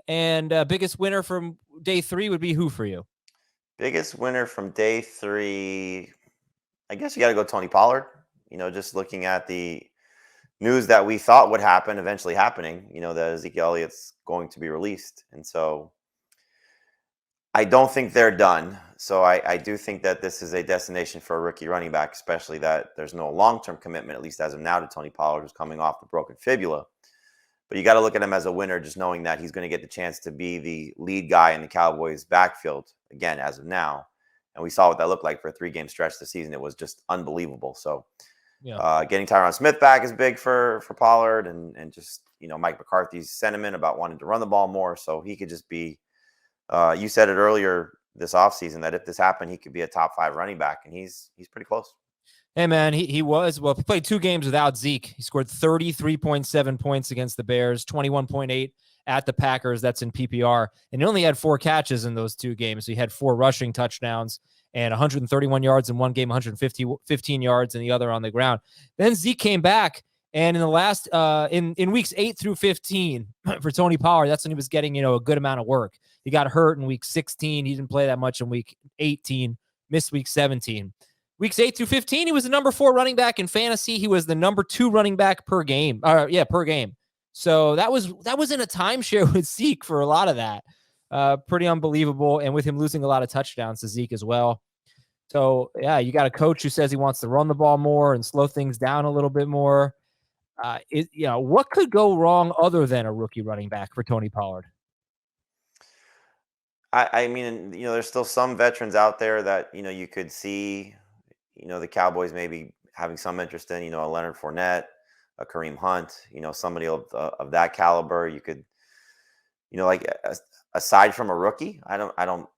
And biggest winner from day 3 would be who for you? Biggest winner from day 3, I guess you got to go Tony Pollard. Just looking at the news that we thought would happen, eventually happening. That Ezekiel Elliott's going to be released, and so I don't think they're done. So I do think that this is a destination for a rookie running back, especially that there's no long-term commitment, at least as of now, to Tony Pollard, who's coming off the broken fibula. But you got to look at him as a winner, just knowing that he's going to get the chance to be the lead guy in the Cowboys' backfield again as of now. And we saw what that looked like for a 3-game stretch this season. It was just unbelievable. So getting Tyron Smith back is big for Pollard, and just Mike McCarthy's sentiment about wanting to run the ball more. So he could just be. You said it earlier this offseason that if this happened, he could be a top 5 running back, and he's pretty close. Hey, man, he was. Well, he played 2 games without Zeke. He scored 33.7 points against the Bears, 21.8 at the Packers. That's in PPR. And he only had 4 catches in those 2 games. So he had 4 rushing touchdowns and 131 yards in one game, 15 yards in the other on the ground. Then Zeke came back. And in the last, in weeks 8 through 15 for Tony Pollard, that's when he was getting, a good amount of work. He got hurt in week 16. He didn't play that much in week 18, missed week 17. Weeks 8 through 15, he was the number 4 running back in fantasy. He was the number 2 running back per game. Per game. So that was in a timeshare with Zeke for a lot of that. Pretty unbelievable. And with him losing a lot of touchdowns to Zeke as well. So, yeah, you got a coach who says he wants to run the ball more and slow things down a little bit more. What could go wrong other than a rookie running back for Tony Pollard? I mean, there's still some veterans out there that, you could see, the Cowboys maybe having some interest in, a Leonard Fournette, a Kareem Hunt, somebody of that caliber. You could, like aside from a rookie, I don't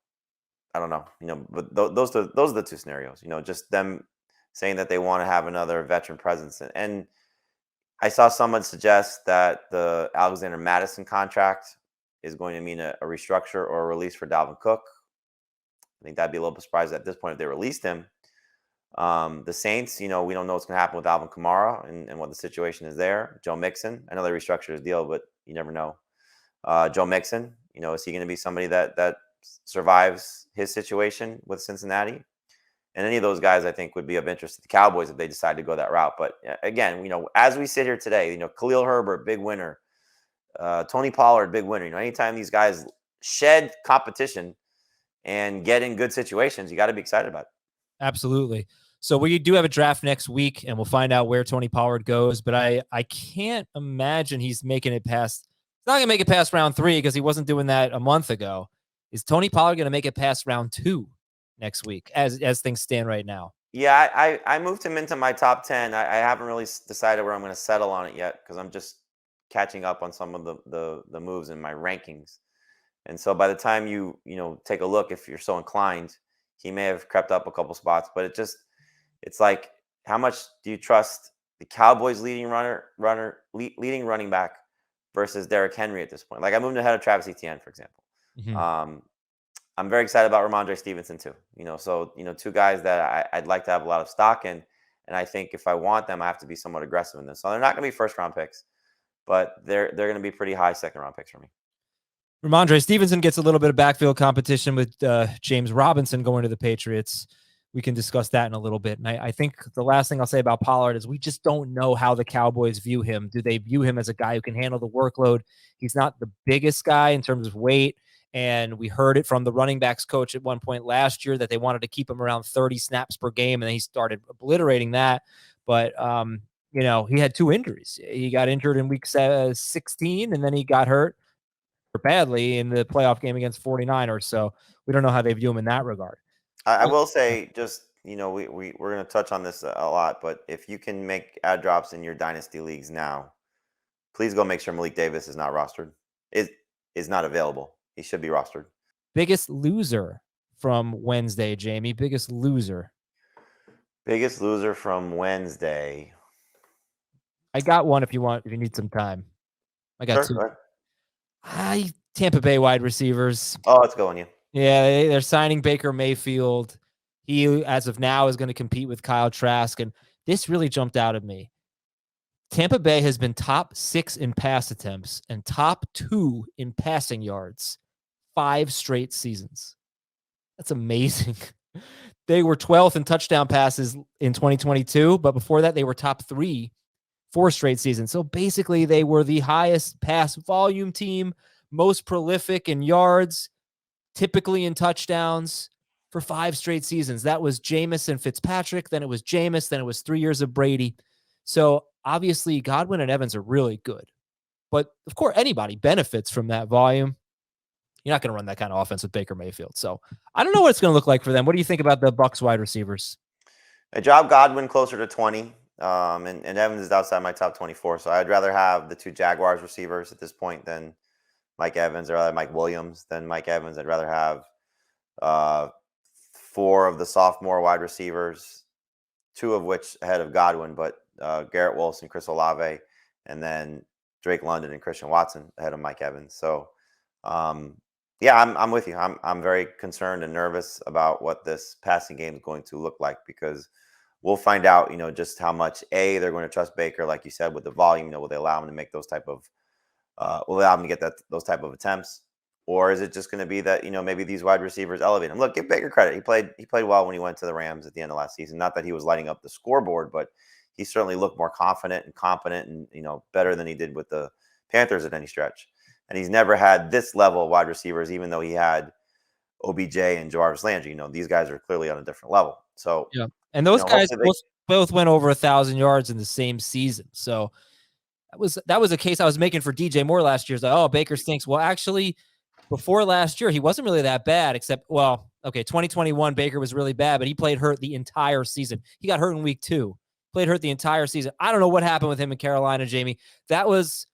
know, but those are the 2 scenarios, just them saying that they want to have another veteran presence. And I saw someone suggest that the Alexander Mattison contract is going to mean a restructure or a release for Dalvin Cook. I think that'd be a little bit surprised at this point if they released him. The Saints, we don't know what's going to happen with Alvin Kamara and what the situation is there. Joe Mixon, I know they restructured his deal, but you never know. Joe Mixon, is he going to be somebody that survives his situation with Cincinnati? And any of those guys, I think, would be of interest to the Cowboys if they decide to go that route. But again, as we sit here today, Khalil Herbert, big winner. Tony Pollard, big winner. Anytime these guys shed competition and get in good situations, you got to be excited about it. Absolutely. So we do have a draft next week, and we'll find out where Tony Pollard goes. But I can't imagine he's making it past. He's not going to make it past round 3 because he wasn't doing that a month ago. Is Tony Pollard going to make it past round 2 next week as things stand right now? Yeah, I moved him into my top 10. I haven't really decided where I'm going to settle on it yet because I'm just catching up on some of the moves in my rankings. And so by the time you take a look, if you're so inclined, he may have crept up a couple spots, but it's like, how much do you trust the Cowboys leading running back versus Derrick Henry at this point? Like I moved ahead of Travis Etienne, for example. Mm-hmm. I'm very excited about Ramondre Stevenson too. So 2 guys that I'd like to have a lot of stock in, and I think if I want them, I have to be somewhat aggressive in this. So they're not going to be first round picks, but they're going to be pretty high second round picks for me. Ramondre Stevenson gets a little bit of backfield competition with James Robinson going to the Patriots. We can discuss that in a little bit. And I think the last thing I'll say about Pollard is we just don't know how the Cowboys view him. Do they view him as a guy who can handle the workload? He's not the biggest guy in terms of weight. And we heard it from the running backs coach at one point last year that they wanted to keep him around 30 snaps per game. And then he started obliterating that. But, he had 2 injuries. He got injured in week 16, and then he got hurt badly in the playoff game against 49ers. So we don't know how they view him in that regard. I will say, just, we're going to touch on this a lot, but if you can make ad drops in your dynasty leagues now, please go make sure Malik Davis is not rostered. Is not available. He should be rostered. Biggest loser from Wednesday, Jamie. Biggest loser. Biggest loser from Wednesday. I got one if you need some time. I got 2. Tampa Bay wide receivers. Oh, let's go on you. Yeah, they're signing Baker Mayfield. He, as of now, is going to compete with Kyle Trask. And this really jumped out at me. Tampa Bay has been top 6 in pass attempts and top 2 in passing yards 5 straight seasons. That's amazing. They were 12th in touchdown passes in 2022, but before that, they were top 3 4 straight seasons. So basically, they were the highest pass volume team, most prolific in yards, typically in touchdowns for 5 straight seasons. That was Jameis and Fitzpatrick. Then it was Jameis. Then it was 3 years of Brady. So obviously, Godwin and Evans are really good. But of course, anybody benefits from that volume. You're not going to run that kind of offense with Baker Mayfield. So I don't know what it's going to look like for them. What do you think about the Bucs wide receivers? I dropped Godwin closer to 20, and Evans is outside my top 24. So I'd rather have the 2 Jaguars receivers at this point than Mike Evans, or rather Mike Williams than Mike Evans. I'd rather have 4 of the sophomore wide receivers, 2 of which ahead of Godwin, but Garrett Wilson, Chris Olave, and then Drake London and Christian Watson ahead of Mike Evans. So, yeah, I'm with you. I'm very concerned and nervous about what this passing game is going to look like, because we'll find out, just how much they're going to trust Baker, like you said, with the volume. Will they allow him to make those type of, will allow him to get those type of attempts, or is it just going to be that maybe these wide receivers elevate him? Look, give Baker credit. He played well when he went to the Rams at the end of last season. Not that he was lighting up the scoreboard, but he certainly looked more confident and competent, and better than he did with the Panthers at any stretch. And he's never had this level of wide receivers, even though he had OBJ and Jarvis Landry. These guys are clearly on a different level. So, yeah, and those guys both went over 1,000 yards in the same season. So that was a case I was making for DJ Moore last year. It's like, oh, Baker stinks. Well, actually, before last year, he wasn't really that bad, except, 2021, Baker was really bad, but he played hurt the entire season. He got hurt in week 2, played hurt the entire season. I don't know what happened with him in Carolina, Jamie. That was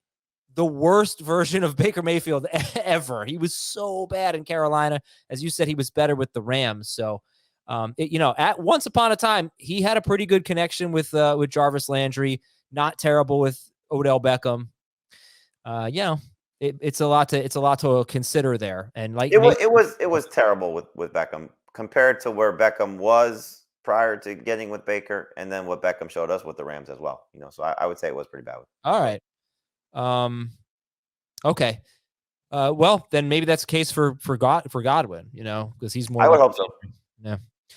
the worst version of Baker Mayfield ever. He was so bad in Carolina. As you said, he was better with the Rams. So, at once upon a time, he had a pretty good connection with Jarvis Landry, not terrible with Odell Beckham. It's a lot to consider there. And like it was terrible with Beckham compared to where Beckham was prior to getting with Baker, and then what Beckham showed us with the Rams as well. So I would say it was pretty bad. All right. Okay. Well, then maybe that's the case for Godwin, because he's more. I would hope so. Yeah.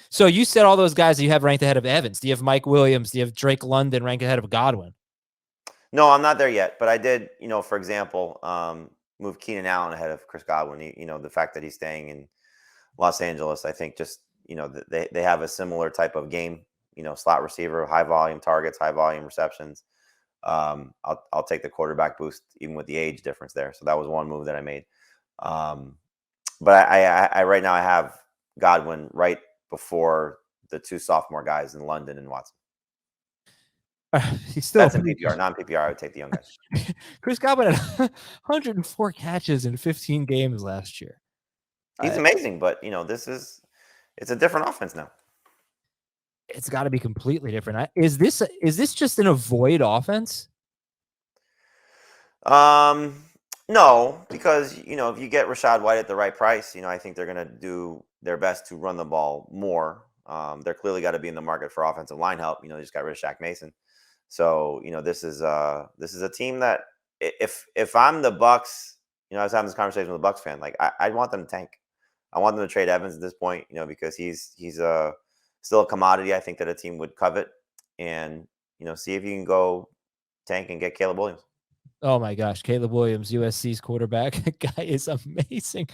So you said all those guys that you have ranked ahead of Evans. Do you have Mike Williams? Do you have Drake London ranked ahead of Godwin? No, I'm not there yet, but I did, for example, move Keenan Allen ahead of Chris Godwin. The fact that he's staying in Los Angeles, I think just, they have a similar type of game, slot receiver, high volume targets, high volume receptions. I'll take the quarterback boost, even with the age difference there. So that was one move that I made. But I right now I have Godwin right before the 2 sophomore guys in London and Watson. He's still That's in PPR, non-PPR. I would take the young guys. Chris Godwin had 104 catches in 15 games last year. He's amazing, but it's a different offense now. It's got to be completely different. Is this just an avoid offense? No, because if you get Rachaad White at the right price, I think they're going to do their best to run the ball more. They're clearly got to be in the market for offensive line help. They just got rid of Shaq Mason. So, this is a team that if I'm the Bucs, I was having this conversation with a Bucs fan, like I want them to tank. I want them to trade Evans at this point, because he's still a commodity I think that a team would covet, and, see if you can go tank and get Caleb Williams. Oh my gosh, Caleb Williams, USC's quarterback. Guy is amazing.